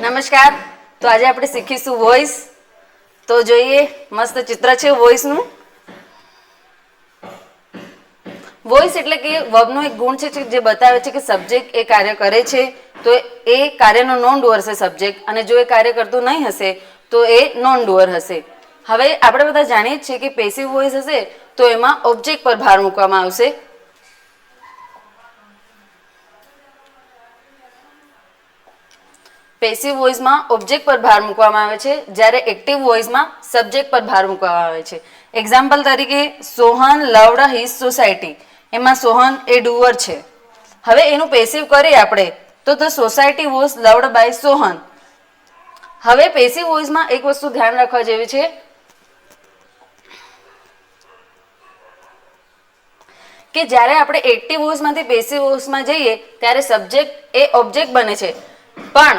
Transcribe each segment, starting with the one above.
નમસ્કાર. તો આજે આપણે શીખીશું વોઇસ. તો જોઈએ, મસ્ત ચિત્ર છે વોઇસનું. વોઇસ એટલે કે વર્બનો એક ગુણ છે જે બતાવે છે કે સબ્જેક્ટ એ કાર્ય કરે છે તો એ કાર્યનો નોન ડુઅર છે સબ્જેક્ટ, અને જો એ કાર્ય કરતું નહીં હશે તો એ નોન ડુઅર હશે. હવે આપણે બધા જાણીએ જ છીએ કે પેસિવ વોઇસ હશે તો એમાં ઓબ્જેક્ટ પર ભાર મૂકવામાં આવશે. પેસિવ વોઇસમાં ઓબ્જેક્ટ પર ભાર મૂકવામાં આવે છે, જ્યારે એક્ટિવ વોઇસમાં સબ્જેક્ટ પર ભાર મૂકવામાં આવે છે. એક્ઝામ્પલ તરીકે, સોહન લવડ હિઝ સોસાયટી. એમાં સોહન એ ડુઅર છે. હવે એનું પેસિવ કરીએ આપણે તો the society was loved by Sohan. હવે પેસિવ વોઇસમાં એક વસ્તુ ધ્યાન રાખવા જેવી છે કે જ્યારે આપણે એક્ટિવ વોઇસમાંથી પેસિવ વોઇસમાં જઈએ ત્યારે સબ્જેક્ટ એ ઓબ્જેક્ટ બને છે, પણ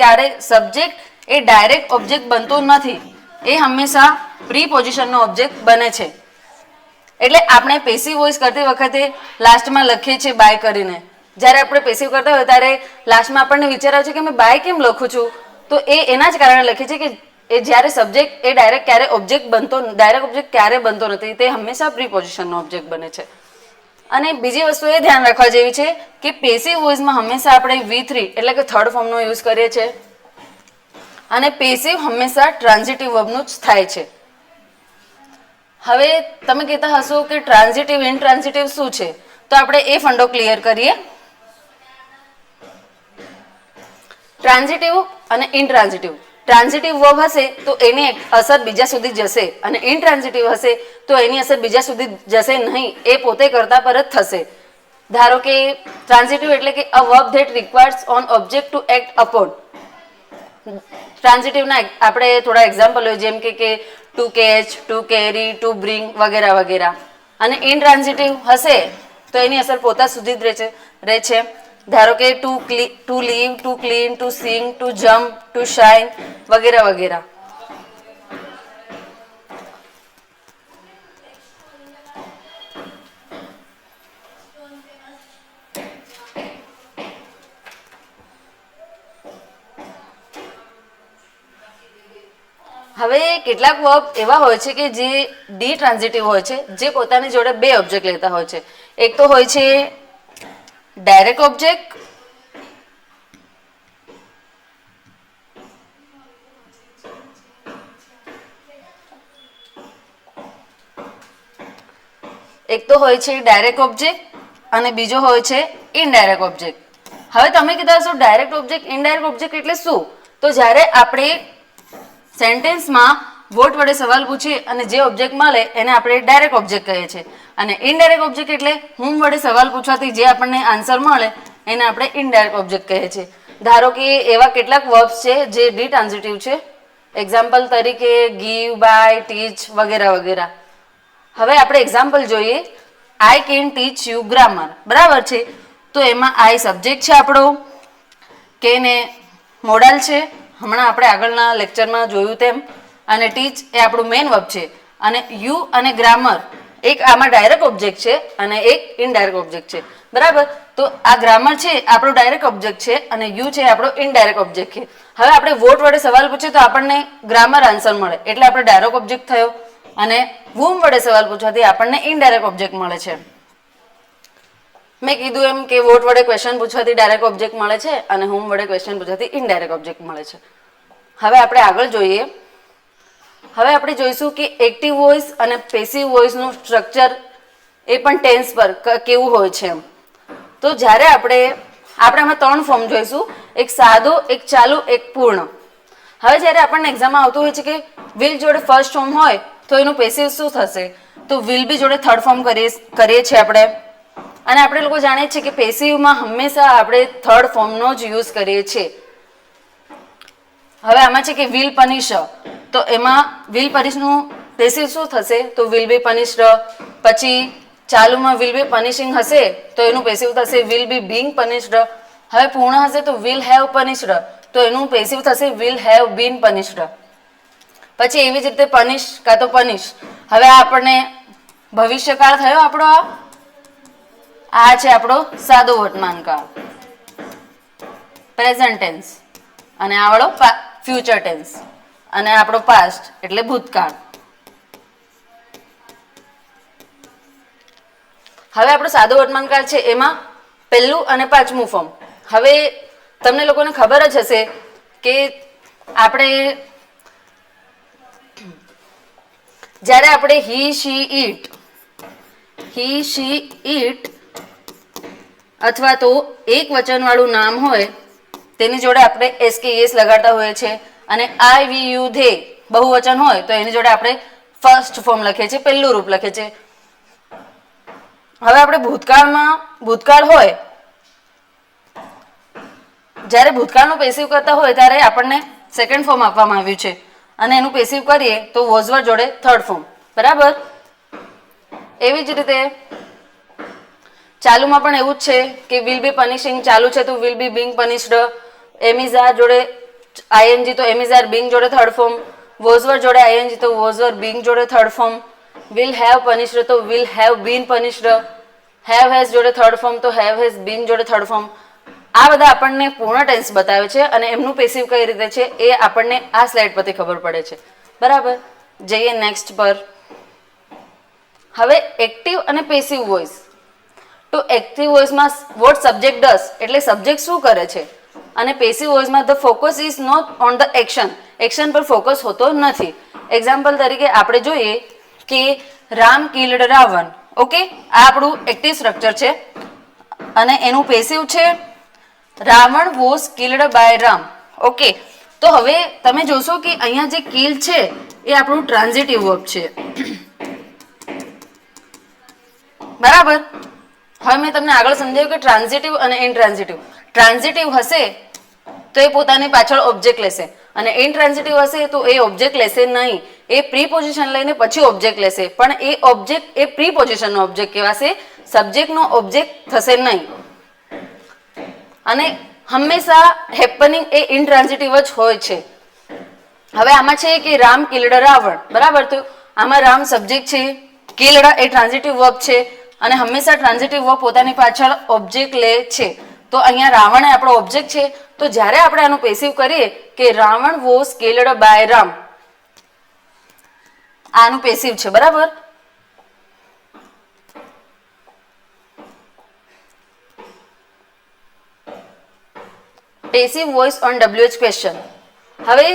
ક્યારે સબ્જેક્ટ એ ડાયરેક્ટ ઓબ્જેક્ટ બનતો નથી. એ હંમેશા પ્રી પોઝિશનનો ઓબ્જેક્ટ બને છે. એટલે આપણે પેસિવ વોઇસ કરતી વખતે લાસ્ટમાં લખીએ છીએ બાય કરીને. જ્યારે આપણે પેસિવ કરતા હોય ત્યારે લાસ્ટમાં આપણને વિચાર આવે છે કે મેં બાય કેમ લખું છું, તો એ એના જ કારણે લખીએ છીએ કે એ જ્યારે સબ્જેક્ટ એ ડાયરેક્ટ ઓબ્જેક્ટ ક્યારે બનતો નથી, તે હંમેશા પ્રી પોઝિશનનો ઓબ્જેક્ટ બને છે. અને બીજી વસ્તુ એ ધ્યાન રાખવા જેવી છે કે પેસિવ વોઇસમાં હંમેશા આપણે V3 એટલે કે થર્ડ ફોર્મનો યુઝ કરીએ છીએ, અને પેસિવ હંમેશા ટ્રાન્ઝિટિવ વર્બનું જ થાય છે. હવે તમે કહેતા હશો કે ટ્રાન્ઝિટિવ ઇનટ્રાન્ઝિટિવ શું છે, તો આપણે એ ફંડો ક્લિયર કરીએ. ટ્રાન્ઝિટિવ અને ઇનટ્રાન્ઝિટિવ. ટ્રાન્ઝિટિવ વર્બ હશે તો એની અસર બીજા સુધી જશે, અને ઇનટ્રાન્ઝિટિવ હશે તો એની અસર બીજા સુધી જશે નહીં, એ પોતે કરતા પર જ થશે. ધારો કે ટ્રાન્ઝિટિવ એટલે કે a verb that requires on object to act upon. ટ્રાન્ઝિટિવના આપણે થોડા એક્ઝામ્પલ હોય, જેમ કે to catch, to carry, to bring વગેરે વગેરે. અને ઇનટ્રાન્ઝિટિવ હશે તો એની અસર પોતા સુધી જ રહે છે. ધારો કે to leave, to clean, to sing, to jump, to shine વગેરે વગેરે. હવે કેટલાક વર્બ એવા હોય છે કે જે ડી ટ્રાન્ઝિટિવ હોય છે, જે પોતાની જોડે બે ઓબ્જેક્ટ લેતા હોય છે. એક તો હોય છે ડાયરેક્ટ ઓબ્જેક્ટ, અને બીજો હોય છે ઇનડાયરેક્ટ ઓબ્જેક્ટ. હવે તમે કીધા હશો ડાયરેક્ટ ઓબ્જેક્ટ ઇનડાયરેક્ટ ઓબ્જેક્ટ એટલે શું? તો જ્યારે આપણે સેન્ટેન્સમાં વોટ વડે સવાલ પૂછીએ અને જે ઓબ્જેક્ટ મળે એને આપણે ડાયરેક્ટ ઓબ્જેક્ટ કહીએ છીએ, અને ઇનડાયરેક્ટ ઓબ્જેક્ટ એટલે હુમ વડે સવાલ પૂછવાથી જે આપણને આન્સર મળે એને આપણે ઇનડાયરેક્ટ ઓબ્જેક્ટ કહીએ છીએ. ધારો કે એવા કેટલાક વર્બ્સ છે જે ડી ટ્રાન્ઝિટિવ છે. એક્ઝામ્પલ તરીકે ગીવ, બાય, ટીચ વગેરે વગેરે. હવે આપણે એક્ઝામ્પલ જોઈએ. I can teach you grammar. બરાબર છે, તો એમાં આઈ સબ્જેક્ટ છે આપણો, કેને મોડલ છે, હમણાં આપણે આગળના લેક્ચરમાં જોયું તેમ, અને ટીચ એ આપણું મેઇન વર્બ છે, અને યુ અને ગ્રામર એક આમાં ડાયરેક્ટ ઓબ્જેક્ટ છે અને એક ઇનડાયરેક્ટ ઓબ્જેક્ટ છે. બરાબર, તો આ ગ્રામર છે આપણો ડાયરેક્ટ ઓબ્જેક્ટ છે અને યુ છે આપણો ઇનડાયરેક્ટ ઓબ્જેક્ટ છે. હવે આપણે વોટ વડે સવાલ પૂછીએ તો આપણને ગ્રામર આન્સર મળે એટલે આપણે ડાયરેક્ટ ઓબ્જેક્ટ થયો, અને હુમ વડે સવાલ પૂછવાથી આપણને ઇનડાયરેક્ટ ઓબ્જેક્ટ મળે છે. મેં કીધું એમ કે વોટ વડે ક્વેશ્ચન પૂછવાથી ડાયરેક્ટ ઓબ્જેક્ટ મળે છે અને હુમ વડે ક્વેશ્ચન પૂછવાથી ઇનડાયરેક્ટ ઓબ્જેક્ટ મળે છે. હવે આપણે આગળ જોઈએ. હવે આપણે જોઈશું કે એક્ટિવ વોઇસ અને પેસિવ વોઇસનું સ્ટ્રક્ચર એ પણ ટેન્સ પર કેવું હોય છે. તો જ્યારે આપણે આમાં 3 ફોર્મ જોઈશું, એક સાદો, એક ચાલુ, એક પૂર્ણ. હવે જ્યારે આપણને એક્ઝામમાં આવતું હોય છે કે વિલ જોડે ફર્સ્ટ ફોર્મ હોય તો એનું પેસિવ શું થશે, તો વિલ બી જોડે થર્ડ ફોર્મ કરીએ છીએ આપણે. અને આપણે લોકો જાણીએ છીએ કે પેસિવમાં હંમેશા આપણે થર્ડ ફોર્મનો જ યુઝ કરીએ છીએ. હવે આમાં છે કે વિલ પનિશ, તો એમાં વિલ પનિશનું પેસિવ શું થશે, તો વિલ બી પનિશ્ડ. પછી ચાલુમાં વિલ બી પનિશિંગ હશે તો એનું પેસિવ થશે વિલ બી બીંગ પનિશ્ડ. હવે પૂર્ણ હશે તો વિલ હેવ પનિશ્ડ, તો એનું પેસિવ થશે વિલ હેવ બીન પનિશ્ડ. પછી એવી જ રીતે પનિશ કાં તો પનિશ. હવે આપણને ભવિષ્યકાળ થયો આપણો, આ છે આપણો સાદો વર્તમાનકાળ. પ્રેઝન્ટ ટેન્સ, અને આવડો ફ્યુચર ટેન્સ, અને આપણો પાસ્ટ એટલે ભૂતકાળ. હવે આપણો સાદો વર્તમાનકાળ છે એમાં પહેલું અને પાંચમું ફોર્મ. હવે તમને લોકોને ખબર જ હશે કે આપણે જ્યારે આપણે હી શી ઇટ અથવા તો એક વચન વાળું નામ હોય તેની જોડે આપણે એસ લગાડતા હોઈએ છીએ, અને આઈ વી યુ ધે બહુવચન હોય તો એની જોડે આપણે ફર્સ્ટ ફોર્મ લખીએ છીએ, પહેલું રૂપ લખીએ છીએ. હવે આપણે ભૂતકાળ હોય, જ્યારે ભૂતકાળનું પેસિવ કરતા હોય ત્યારે આપણને સેકન્ડ ફોર્મ આપવામાં આવ્યું છે, અને એનું પેસિવ કરીએ તો વોઝ વર જોડે થર્ડ ફોર્મ. બરાબર. એવી જ રીતે ચાલુમાં પણ એવું જ છે કે વિલ બી પનિશિંગ ચાલુ છે તો will be being punished. Am is are જોડે આઈએનજી તો એમિઝ આર બીંગ જોડે થર્ડ ફોર્મ. વોઝ વર જોડે આઈએનજી તો વોઝ વર બીંગ જોડે third form. Will have punished તો will have been punished. Have has જોડે થર્ડ ફોર્મ તો have has been જોડે થર્ડ ફોર્મ. આ બધા આપણને પૂર્ણ ટેન્સ બતાવે છે, અને એમનું પેસિવ કઈ રીતે છે એ આપણને આ સ્લાઇડ પરથી ખબર પડે છે. બરાબર. જઈએ નેક્સ્ટ પર. હવે એક્ટિવ અને પેસિવ વોઇસ. તો એક્ટિવ વોઇસમાં વોટ સબ્જેક્ટ ડઝ એટલે સબ્જેક્ટ શું કરે છે, અને પેસિવ વોઇસમાં the focus is not on the action, action પર ફોકસ હોતો નથી. એક્ઝામ્પલ તરીકે આપણે જોઈએ કે રામ કિલ્ડ રાવણ. ઓકે, આ આપણું એક્ટિવ સ્ટ્રક્ચર છે, અને એનું પેસિવ છે Ravan was killed by Ram. Okay, તો હવે તમે જોશો કે અહીંયા જે કિલ છે એ આપણું ટ્રાન્ઝિટિવ વર્બ છે. બરાબર. હવે મેં તમને આગળ સમજાવ્યું કે ટ્રાન્ઝિટિવ અને ઇનટ્રાન્ઝિટિવ. ટ્રાન્ઝિટિવ હશે તો એ પોતાની પાછળ ઓબ્જેક્ટ લેશે, અને ઇનટ્રાન્ઝિટિવ હશે તો એ ઓબ્જેક્ટ લેશે નહીં. એ પ્રીપોઝિશન લઈને પછી ઓબ્જેક્ટ લેશે, પણ એ ઓબ્જેક્ટ એ પ્રીપોઝિશનનો ઓબ્જેક્ટ કહેવાશે, સબ્જેક્ટનો ઓબ્જેક્ટ થશે નહીં. અને હંમેશા હેપનિંગ એ ઇનટ્રાન્ઝિટિવ જ હોય છે. હવે આમાં છે કે રામ કિલ્ડ રાવણ. બરાબર. તો આમાં રામ સબ્જેક્ટ છે, કિલ્ડ એ ટ્રાન્ઝિટિવ વર્બ છે, અને હંમેશા ટ્રાન્ઝિટિવ વર્બ પોતાની પાછળ ઓબ્જેક્ટ લે છે. તો અહીંયા રાવણ એ આપણો ઓબ્જેક્ટ છે. તો જ્યારે આપણે આનું પેસિવ કરીએ કે Ravan was killed by Ram, આનું પેસિવ છે. બરાબર. Passive voice on WH question. હવે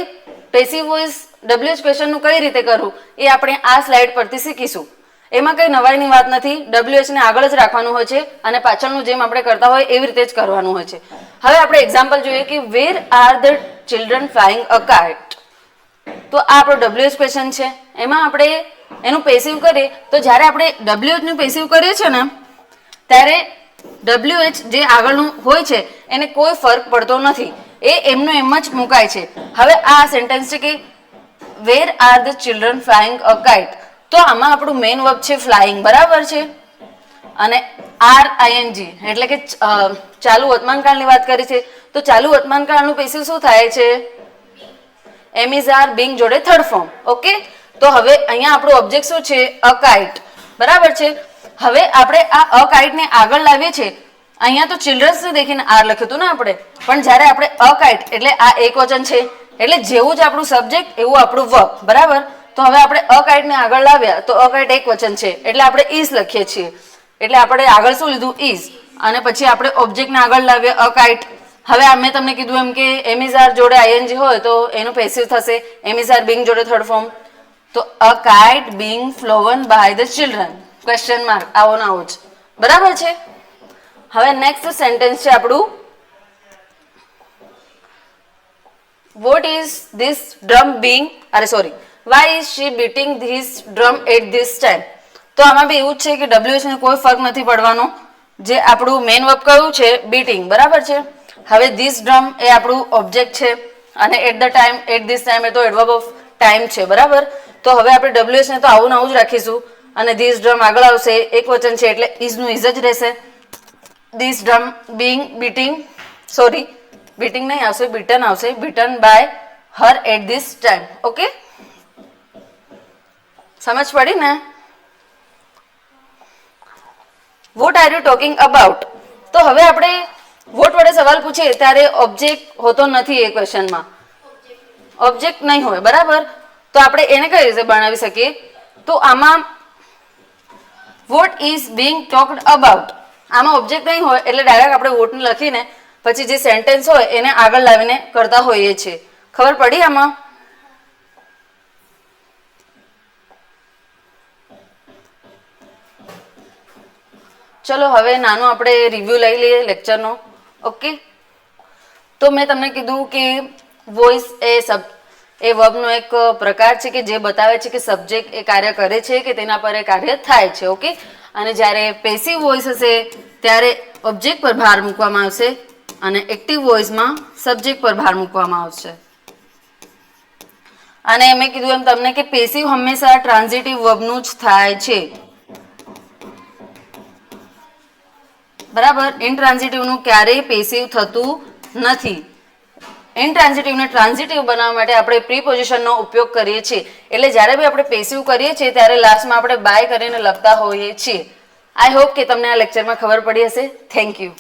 પેસિવ વોઇસ WH ક્વેશ્ચનનું કઈ રીતે કરવું એ આપણે આ સ્લાઇડ પરથી શીખીશું. એમાં કઈ નવાઈની વાત નથી. WH ને આગળ જ રાખવાનું હોય છે, અને પાછળનું જેમ આપણે કરતા હોય એવી રીતે જ કરવાનું હોય છે. હવે આપણે એક્ઝામ્પલ જોઈએ કે where are the children flying a kite. તો આ આપણો WH ક્વેશ્ચન છે. એમાં આપણે એનું પેસિવ કરીએ તો જ્યારે આપણે WH નું પેસિવ કરીએ છીએ ને ત્યારે WH જે આગળનું હોય છે એને કોઈ ફરક પડતો નથી, એ એમનું એમ જ મુકાય છે. હવે આ સેન્ટેન્સ છે કે where are the children flying a kite. તો આમાં આપણું મેઇન વર્બ છે ફ્લાઇંગ. બરાબર છે. અને RING એટલે કે ચાલુ વર્તમાનકાળની વાત કરી છે, તો ચાલુ વર્તમાનકાળનું પેસિવ શું થાય છે? એમિઝ આર બીંગ જોડે થર્ડ ફોર્મ. ઓકે, તો હવે અહીંયા આપણું ઓબ્જેક્ટ શું છે? અ કાઇટ. બરાબર છે. હવે આપણે આ અ કાઇટ ને આગળ લાવીએ છીએ. અહીંયા તો ચિલ્ડ્રન્સ દેખીને આર લખ્યું હતું ને આપણે, પણ જ્યારે આપણે અ કાઇટ એટલે આ એક વચન છે, એટલે જેવું જ આપણું સબ્જેક્ટ એવું આપણું વર્બ. બરાબર. તો હવે આપણે અ કાઇટ ને આગળ લાવ્યા તો અ કાઇટ એક વચન છે એટલે આપણે ઇઝ લખીએ છીએ. એટલે આપણે આગળ શું લીધું? ઇઝ. અને પછી આપણે ઓબ્જેક્ટ ને આગળ લાવીએ અ કાઇટ. હવે મેં તમને કીધું એમ કે એમિઝ આર જોડે આઈએનજી હોય તો એનું પેસિવ થશે એમિઝ આર બીંગ જોડે થર્ડ ફોર્મ. તો a kite being flown by the children question mark આવો ને આવો જ. બરાબર છે. હવે નેક્સ્ટ સેન્ટેન્સ છે આપણું what is this drum being why is she beating this drum at this time. તો આમાં બી એવું જ છે કે WH ને કોઈ ફરક નથી પડવાનો. જે આપણું મેઇન વર્બ કયું છે? બીટિંગ. બરાબર છે. હવે ધીસ ડ્રમ એ આપણું ઓબ્જેક્ટ છે, અને at the time at this time એ તો એડવર્બ ઓફ ટાઈમ છે. બરાબર. તો હવે આપણે WH ને તો આવું ને આવું જ રાખીશું, અને ધીસ ડ્રમ આગળ આવશે, એક વચન છે એટલે ઇઝ નું ઇઝ જ રહેશે. This drum being beating beating નહીં આવશે, બીટન આવશે. Beaten by her at this time. Okay, સમજ પડી ને? What are you talking about. તો હવે આપણે વોટ વડે સવાલ પૂછીએ ત્યારે ઓબ્જેક્ટ હોતો નથી એ ક્વેશ્ચનમાં, ઓબ્જેક્ટ નહીં હોય, બરાબર. તો આપણે એને કઈ રીતે બનાવી શકીએ? તો આમાં what is being talked about, આમાં ઓબ્જેક્ટ નહીં હોય એટલે ડાયરેક્ટ આપણે વોટને લખીને પછી જે સેન્ટેન્સ હોય એને આગળ લાવીને કરતા હોઈએ છીએ. ખબર પડી આમાં? ચલો હવે નાનો આપણે રિવ્યુ લઈ લઈએ લેક્ચરનો. ઓકે, તો મેં તમને કીધું કે વોઇસ એ વર્બનો એક પ્રકાર છે કે જે બતાવે છે કે સબ્જેક્ટ એ કાર્ય કરે છે કે તેના પર એ કાર્ય થાય છે. ઓકે, અને જ્યારે પેસિવ વોઇસ હશે ત્યારે ઓબ્જેક્ટ પર ભાર મૂકવામાં આવશે અને એક્ટિવ વોઇસમાં સબ્જેક્ટ પર ભાર મૂકવામાં આવશે. અને મેં કીધું એમ તમને કે પેસિવ હંમેશા ટ્રાન્ઝિટિવ વર્બનું જ થાય છે, બરાબર. ઇનટ્રાન્ઝિટિવનું ક્યારેય પેસિવ થતું નથી. ઇનટ્રાન્ઝિટિવને ટ્રાન્ઝિટિવ બનાવવા માટે આપણે પ્રીપોઝિશનનો ઉપયોગ કરીએ છીએ. એટલે જ્યારે બી આપણે પેસિવ કરીએ છીએ ત્યારે લાસ્ટમાં આપણે બાય કરીને લખતા હોઈએ છીએ. આઈ હોપ કે તમને આ લેક્ચરમાં ખબર પડી હશે. Thank you.